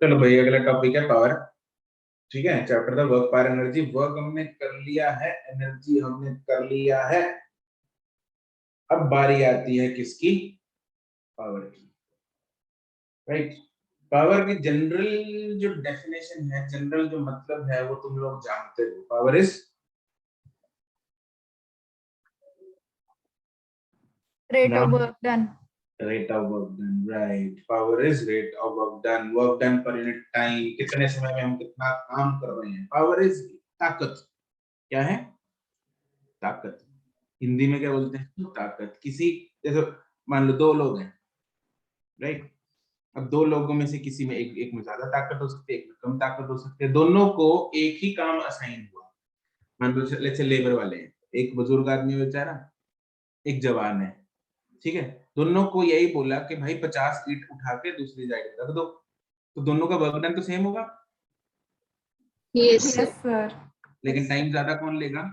चलो भाई अगला टॉपिक है पावर। ठीक है, चैप्टर था वर्क पावर एनर्जी। वर्क हमने कर लिया है, एनर्जी हमने कर लिया है। अब बारी आती है किसकी? पावर की। राइट। पावर की जनरल जो डेफिनेशन है, जनरल जो मतलब है वो तुम लोग जानते हो। Power is Rate of work done. Rate of work done. Right, power is rate of work done per unit time. कितने समय में हम कितना काम कर रहे हैं। पावर इज ताकत। क्या है? ताकत। हिंदी में क्या बोलते हैं? ताकत। किसी, जैसे मान लो दो लोग हैं, राइट। अब दो लोगों में से किसी में एक में ज्यादा ताकत हो सकती है, एक में कम ताकत हो सकती है। दोनों को एक ही काम असाइन हुआ। मान लो जैसे लेबर वाले हैं, एक बुजुर्ग आदमी है बेचारा, एक जवान है। ठीक है, दोनों को यही बोला कि भाई 50 ईंट उठा के दूसरी साइड रख दो, तो दोनों का वर्क डन तो सेम होगा। Yes, Yes, sir. लेकिन टाइम ज्यादा कौन लेगा?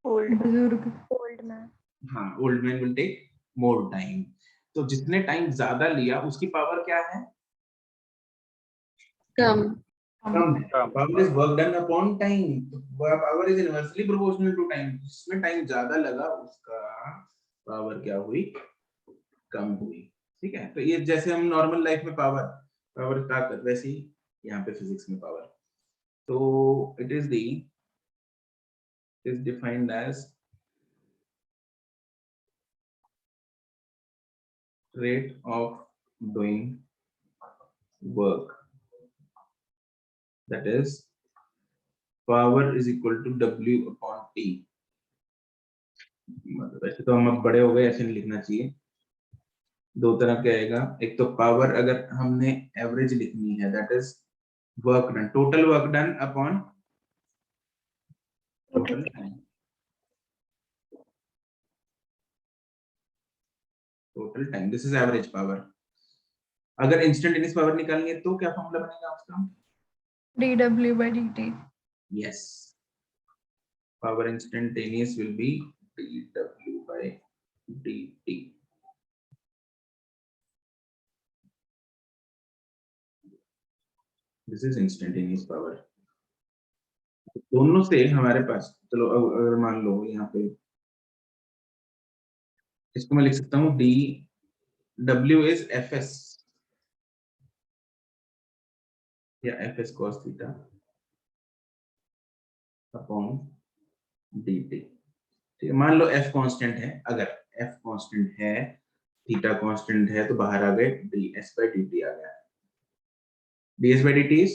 बुजुर्ग। old man. हाँ, old man will take more time. तो जिसने टाइम ज्यादा लिया उसकी पावर क्या है? Come. कम है। Power is work done upon time. Power is inversely proportional to time. जिसमें टाइम ज्यादा लगा उसका पावर क्या हुई? कम हुई। ठीक है, तो ये जैसे हम नॉर्मल लाइफ में पावर पावर ताकत, वैसे ही यहाँ पे फिजिक्स में पावर। तो it is defined as rate of doing work, that is power is equal to W upon T। मतलब वैसे तो हम अब बड़े हो गए, ऐसे नहीं लिखना चाहिए। दो तरह के आएगा, एक तो पावर अगर हमने एवरेज लिखनी है, that is work done, total work done upon total time. Total time, this is average power. अगर इंस्टेंटेनियस पावर निकालनी है तो क्या फॉर्मूला बनेगा उसका? dW/dt. Yes, power instantaneous will be dW/dt। This is instantaneous power. दोनों से हमारे पास, चलो अगर मान लो यहाँ पे इसको मैं लिख सकता हूँ D W is F S या F S cos theta upon D T. ठीक है, मान लो एफ कांस्टेंट है, अगर एफ कांस्टेंट है, थीटा कांस्टेंट है, तो बाहर आ गए D S by D T आ गया। D S by D T is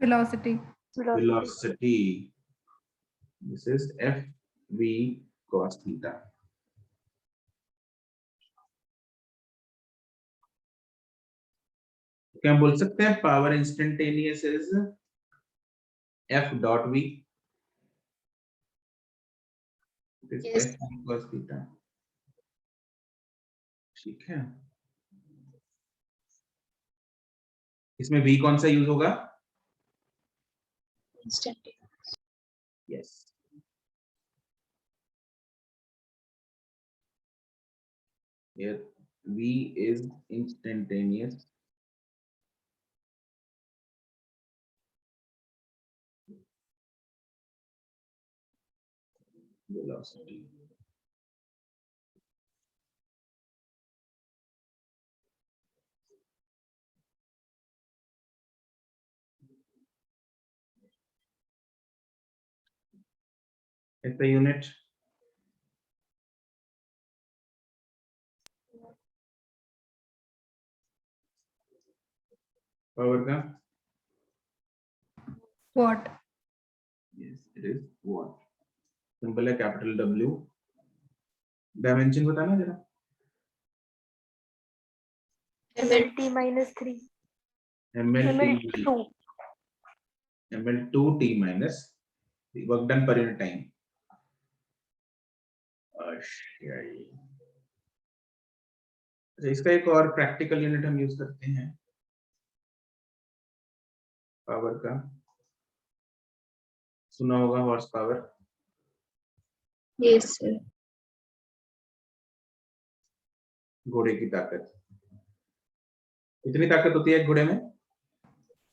Velocity. Velocity. This is F V cos theta. क्या हम बोल सकते हैं power instantaneous is F dot V, Yes. F V cos theta. ठीक है, इसमें v कौन सा यूज होगा? Instantaneous. Yes, here v is instantaneous velocity। इसका यूनिट पावर का, Watt. Yes it is what. Simple है, कैपिटल डब्ल्यू। डायमेंशन बताना जरा। MLT minus 3. ml2 ml2t minus work done per unit time. अच्छा, इसका एक और प्रैक्टिकल यूनिट हम यूज करते हैं पावर का, सुना होगा हॉर्स पावर। Yes, sir. घोड़े की ताकत। कितनी ताकत होती है एक घोड़े में?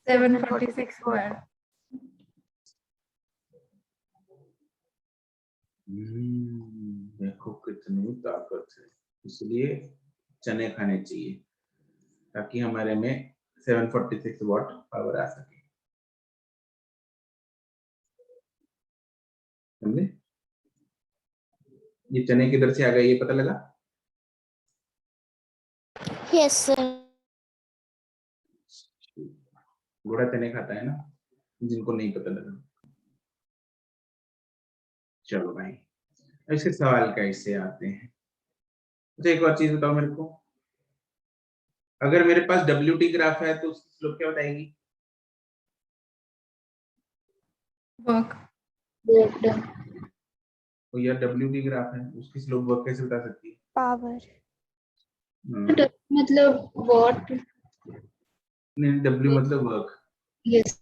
746 वाट। देखो कितनी ताकत है, इसलिए चने खाने चाहिए ताकि हमारे में 746 वाट पावर आ सके। समझे? ये चने किधर से आ गए ये पता लगा? Yes sir. घोड़ा चने खाता है ना, जिनको नहीं पता लगा। चलो भाई, इसके सवाल कैसे आते हैं? अच्छा एक और चीज बताओ मेरे को, अगर मेरे पास WT ग्राफ है तो उसकी स्लोप क्या बताएगी? वर्क। तो यार WT ग्राफ है, उसकी स्लोप वर्क कैसे बता सकती है? पावर। मतलब वॉट? नहीं, W मतलब वर्क। यस।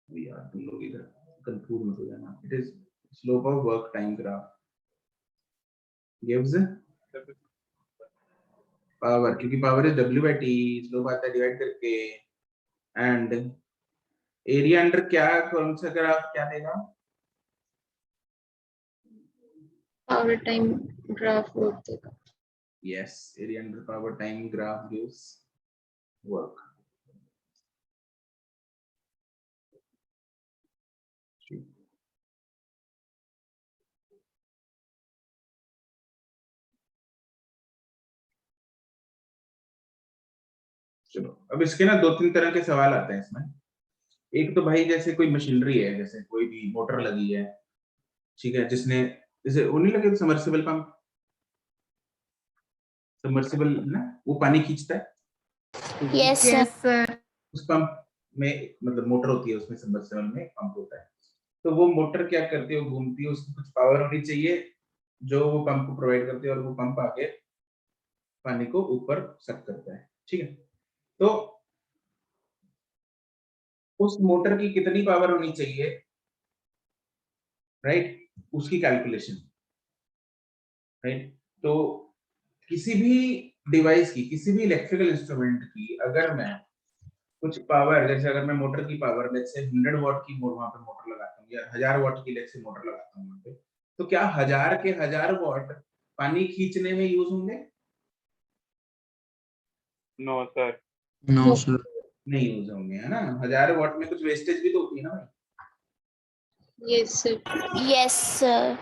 यार तुम लोग इधर कंफ्यूज मत हो जाना। It is slope of work time graph gives power, क्योंकि पावर इज W/T, स्लोप आता है डिवाइड करके, एंड एरिया अंडर क्या, कौन सा ग्राफ क्या देगा? पावर टाइम ग्राफ वर्क देगा। Yes, area under power time graph gives work. चलो अब इसके ना दो तीन तरह के सवाल आते हैं इसमें। एक तो भाई जैसे कोई मशीनरी है, जैसे कोई भी मोटर लगी है, ठीक है, जिसने जैसे वो नहीं लगे सबमर्सिबल पंप, सबमर्सिबल ना वो पानी खींचता है। Yes sir. Yes sir. उस पंप में मतलब मोटर होती है, उसमें सबमर्सिबल में पंप होता है। तो वो मोटर क्या करती है, वो घूमती है, उसकी कुछ पावर होनी चाहिए जो वो पंप को प्रोवाइड करती है, और वो पंप आके पानी को ऊपर सक करता है। ठीक है, तो उस मोटर की कितनी पावर होनी चाहिए, राइट, उसकी कैलकुलेशन, राइट। तो किसी भी डिवाइस की, किसी भी इलेक्ट्रिकल इंस्ट्रूमेंट की अगर मैं कुछ पावर, जैसे अगर मैं मोटर की पावर में से 100 वाट की वहां पे मोटर लगाता हूँ, या 1000 वाट की लेट से मोटर लगाता हूँ वहां पे, तो क्या 1000 के 1000 वाट पानी खींचने में यूज होंगे? No sir. No sir. नहीं यूज होंगे, है ना। 1000 वाट में कुछ वेस्टेज भी तो होती है ना भाई। Yes sir. Yes sir.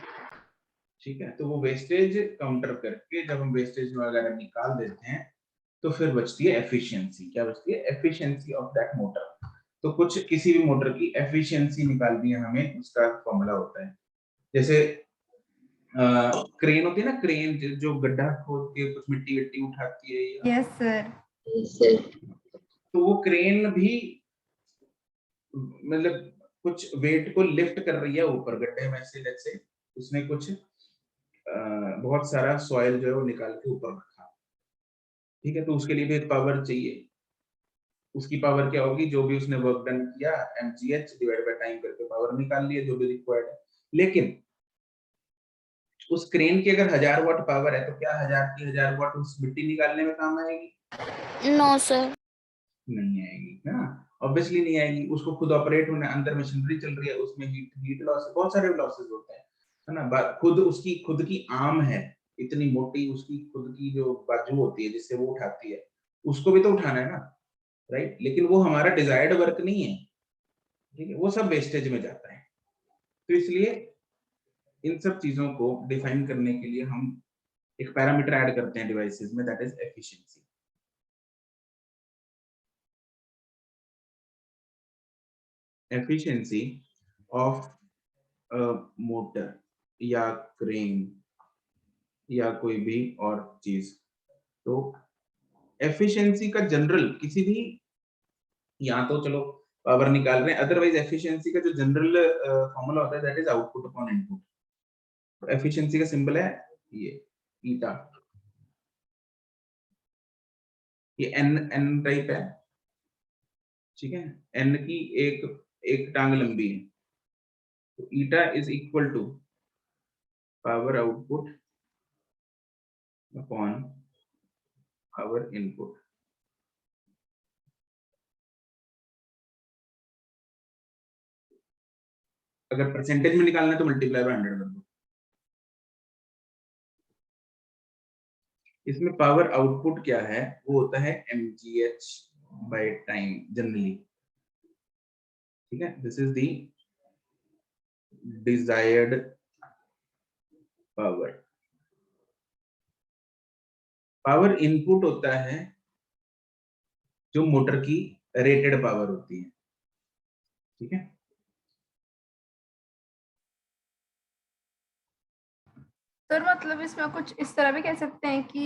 ठीक है, तो वो वेस्टेज काउंटर करके जब हम वेस्टेज वगैरह निकाल देते हैं तो फिर बचती है एफिशिएंसी। क्या बचती है? Efficiency of that motor. तो कुछ किसी भी मोटर की एफिशिएंसी निकालनी है हमें, उसका फॉर्मूला होता है। जैसे क्रेन होती है ना, क्रेन जो गड्ढा खोद के कुछ मिट्टी विट्टी उठाती है, या यस सर। Yes sir. तो वो क्रेन भी मतलब कुछ वेट को लिफ्ट कर रही है ऊपर गड्ढे में से, लेट्स से उसने कुछ बहुत सारा सॉइल जो है वो निकाल के ऊपर रखा, ठीक है, तो उसके लिए भी एक पावर चाहिए। उसकी पावर क्या होगी? जो भी उसने वर्क डन किया mgh डिवाइड बाय टाइम करके पावर निकाल लिया जो भी रिक्वायर्ड है। लेकिन उस क्रेन की अगर 1000 वाट पावर है, तो क्या 1000 की 1000 वाट उस मिट्टी निकालने में काम आएगी? No sir. नहीं आएगी ना, ऑब्वियसली नहीं आएगी। उसको खुद ऑपरेट होना, अंदर मशीनरी चल रही है, उसमें हीट लॉस, बहुत सारे लॉसेस होते हैं, है ना। खुद उसकी खुद की आर्म है इतनी मोटी, उसकी खुद की जो बाजू होती है जिससे वो उठाती है, उसको भी तो उठाना है ना, राइट। लेकिन वो हमारा डिजायर्ड वर्क नहीं है, ठीक है, वो सब वेस्टेज में जाता है। तो इसलिए इन सब चीजों को डिफाइन करने के लिए हम एक पैरामीटर ऐड करते हैं डिवाइसेस में, that is efficiency. Efficiency of motor या क्रेन या कोई भी और चीज। तो एफिशिएंसी का जनरल किसी भी, यहाँ तो चलो पावर निकाल रहे हैं, अदरवाइज एफिशिएंसी का जो जनरल फॉर्मूला होता है that is output upon input. तो एफिशिएंसी का सिंबल है ये ईटा, ये एन टाइप है, ठीक है। एन की एक एक टांग लंबी है, तो eta is equal to power output upon power input. अगर परसेंटेज में निकालना है तो मल्टीप्लाई बाय 100 कर दो। इसमें पावर आउटपुट क्या है, वो होता है mgh बाय टाइम जनरली, ठीक है। This is the desired power. Power input होता है जो मोटर की रेटेड पावर होती है, ठीक है। सर मतलब इसमें कुछ इस तरह भी कह सकते हैं कि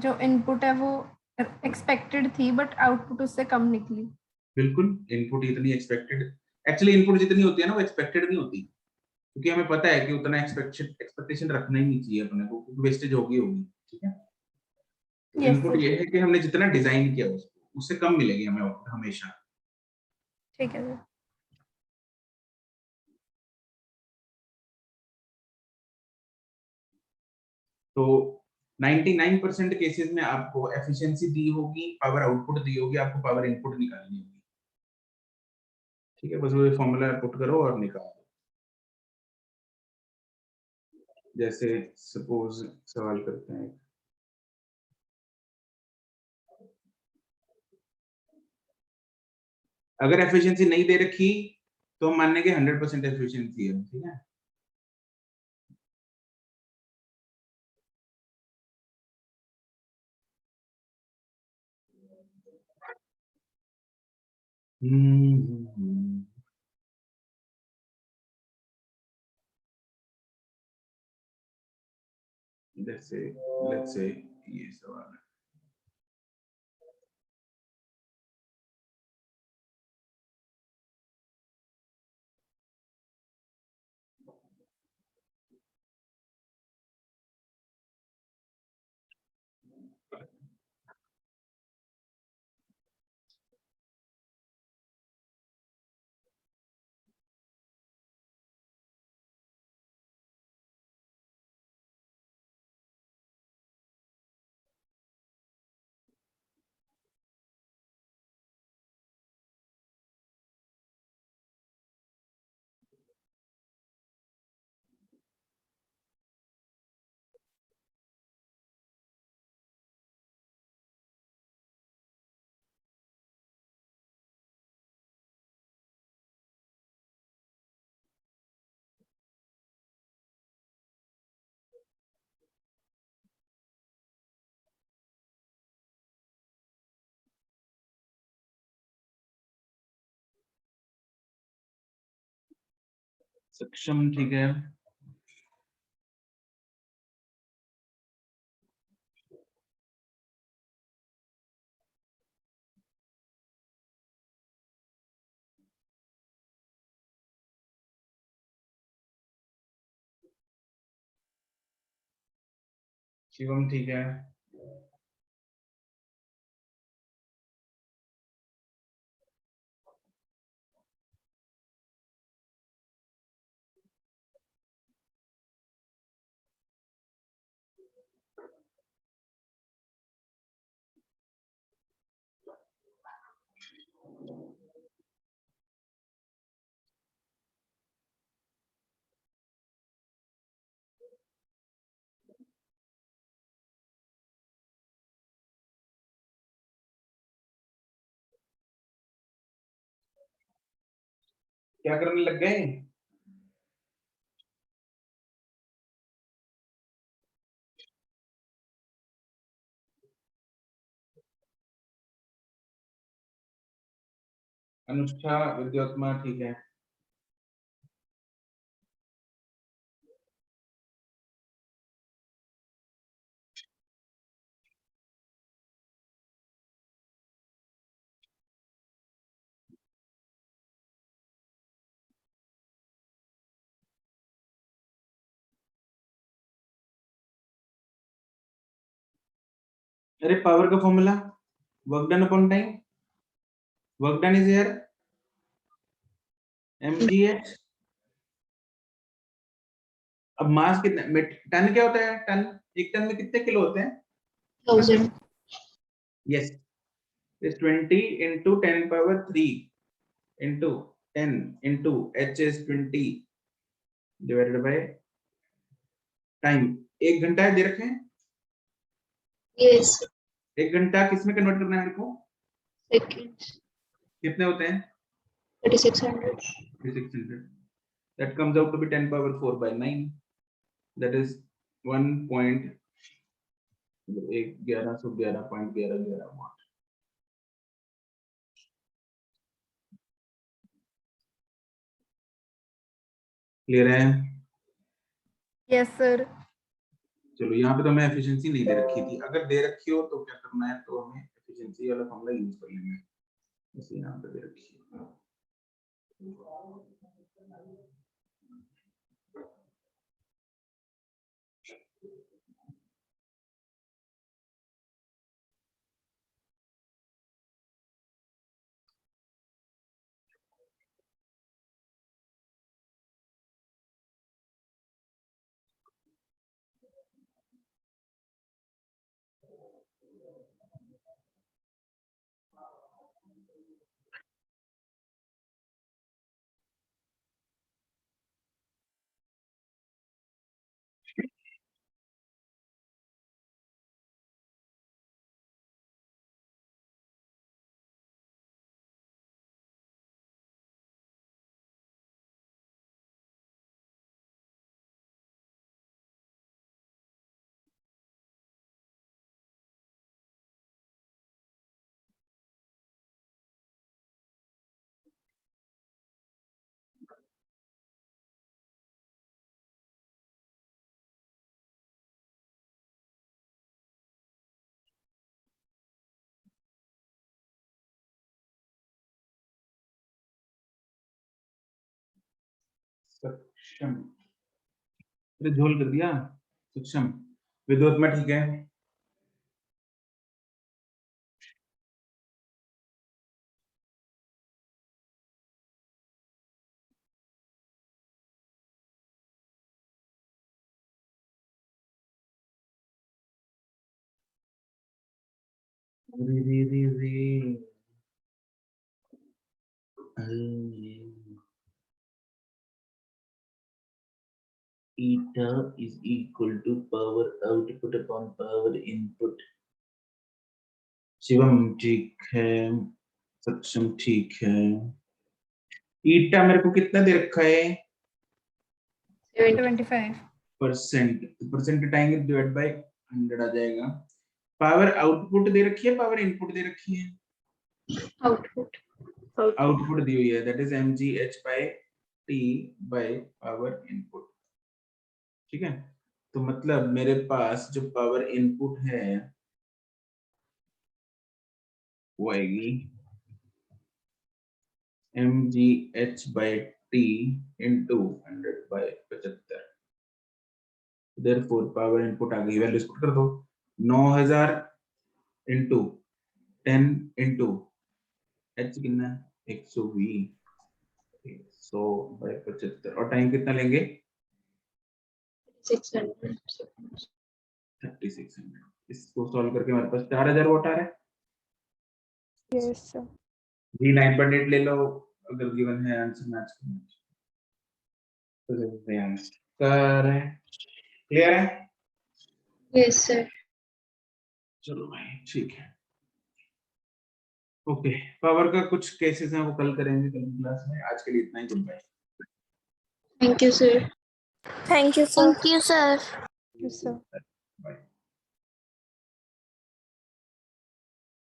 जो इनपुट है वो एक्सपेक्टेड थी बट आउटपुट उससे कम निकली। बिल्कुल, इनपुट इतनी एक्सपेक्टेड, एक्चुअली इनपुट जितनी होती है ना वो एक्सपेक्टेड नहीं होती, क्योंकि हमें पता है कि उतना एक्सपेक्टेशन रखना ही नहीं चाहिए अपने को, क्योंकि वेस्टेज होगी होगी, ठीक है। तो यस इनपुट सर, ये है कि हमने जितना डिजाइन किया उसको उससे कम मिलेगी हमें आउटपुट हमेशा। ठीक है सर। तो 99% केसेस में आपको एफिशिएंसी दी होगी, पावर आउटपुट दी होगी, आपको पावर इनपुट निकालनी होगी, ठीक है। बस वो फॉर्मूला पुट करो और निकाल दो। जैसे सपोज सवाल करते हैं, अगर एफिशिएंसी नहीं दे रखी तो हम मानने के 100% एफिशिएंसी है, ठीक है। जैसे लेट्स से ये सवाल है, सक्षम, ठीक है। शिवम, ठीक है। क्या करने लग गए? अनुष्ठा, विद्योत्मा, ठीक है। अरे पावर का formula work done upon time, work done is here mgh। अब मास कितना, टन क्या होता है, टन, एक टन में कितने किलो होते हैं? 1000 yes, is 20 into 10 power 3 into 10 into h is 20 divided by time. 1 घंटा दे रखे हैं। Yes. 1 घंटा किस में कन्वर्ट करना है मेरे को? Seconds. कितने होते हैं? 3600. 3600। That comes out to be 10 power 4 by 9. That is 1111.1111 watt. Clear है? Yes sir. चलो यहाँ पे तो मैं एफिशिएंसी नहीं दे रखी थी, अगर दे रखी हो तो क्या करना है, तो हमें एफिशिएंसी वाला फॉर्मूला यूज कर लेंगे। जैसे यहाँ पे दे रखी है सक्षम, अरे झोल कर दिया। सक्षम विद्युत में ठीक है। रे रे रे रे eta is equal to power output upon power input। Shivam ठीक है, सक्षम ठीक है। ईटा मेरे को कितना दे रखा है? 75। परसेंट, परसेंट हटाएंगे डिवाइड बाय 100 आ जाएगा। पावर आउटपुट दे रखी है, पावर इनपुट दे रखी है? Output. आउटपुट दी हुई है, that is mgh by t by power input. ठीक है, तो मतलब मेरे पास जो पावर इनपुट है वो आएगी mgh by t into 100 by 75। Therefore power input आ गई, वैल्यूज पुट कर दो। 9000 इंटू 10 इंटू h कितना है? 120, 100 बाय 75। और टाइम कितना लेंगे? 600. 3600। इसको सॉल्व करके हमारे पास 4000 वॉट आ रहा है। Yes, sir. जी 9.8 ले लो अगर गिवन है, आंसर मैच करना तो देखते हैं आंसर है। क्लियर है? Yes, sir. चलो भाई ठीक है, ओके। पावर का कुछ केसेस हैं वो कल करेंगे, कल की क्लास में। आज के लिए इतना ही, goodbye. Thank you, sir. Thank you, sir. Thank you, sir. Yes, sir.